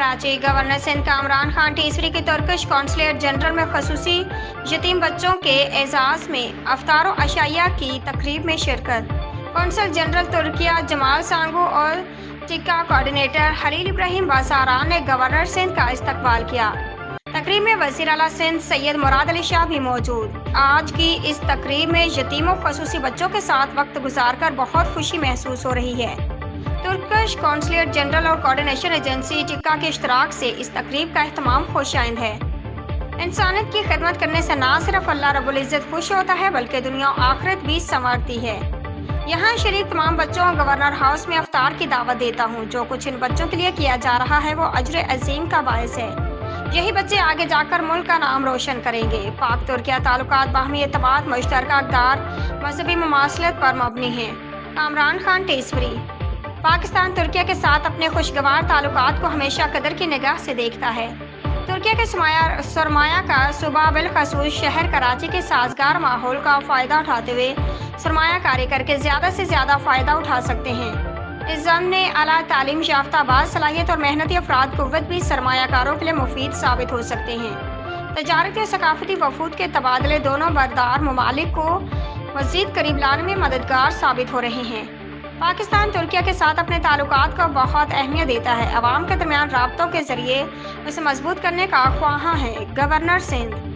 Karachi. Governor Sindh Kamran Khan टीसरी की Turkish consulate general में खसूसी यतीम बच्चों के एजाज में अफ्तार व अशाइया की तकरीब में शिरकत। कौंसल जनरल तुर्किया जमाल सांगू और टिक्का कोऑर्डिनेटर हलील इब्राहिम बासारान ने गवर्नर सिंध का इस्तकबाल किया। तकरीब में वज़ीर आला सिंध सैयद मुराद अली शाह भी मौजूद। आज की इस तकरीब में यतीमों खसूसी बच्चों के साथ वक्त गुजारकर बहुत खुशी महसूस हो रही है। तुर्किश कौंसलेट जनरल और कोऑर्डिनेशन एजेंसी टिक्का के इश्तराक से इस तकरीब का एहतमाम खुशाइंद है। इंसानियत की खिदमत करने से ना सिर्फ अल्लाह रब्बुल इज़्ज़त खुश होता है बल्कि दुनिया और आखिरत भी संवरती है। यहाँ शरीक तमाम बच्चों और गवर्नर हाउस में अफ्तार की दावत देता हूँ। जो कुछ इन बच्चों के लिए किया जा रहा है वो अजर अजीम का बायस है। यही बच्चे आगे जाकर मुल्क का नाम रोशन करेंगे। पाक तुर्किया ताल्लुकात बाहमी एतमाद, मुश्तरका अक़दार, मजहबी मुमासलत पर मबनी हैं। कामरान खान टीसरी। पाकिस्तान तुर्किया के साथ अपने खुशगवार ताल्लुकात को हमेशा कदर की निगाह से देखता है। तुर्किया के सरमाया का सूबा बिलखसूस शहर कराची के साजगार माहौल का फ़ायदा उठाते हुए सरमायाकारी करके ज़्यादा से ज़्यादा फ़ायदा उठा सकते हैं। इस ज़मने आला तालीम याफ्ता बासलाहियत और मेहनती अफराद कुव्वत भी सरमायाकारों के लिए मुफीद साबित हो सकते हैं। तजारती और सकाफती वफूद के तबादले दोनों बरदार ममालिक को मज़ीद करीब लाने में मददगार साबित हो रहे हैं। पाकिस्तान तुर्किया के साथ अपने ताल्लुकात को बहुत अहमियत देता है। अवाम के दरमियान राब्तों के जरिए उसे मजबूत करने का ख्वाहां है। गवर्नर सिंध।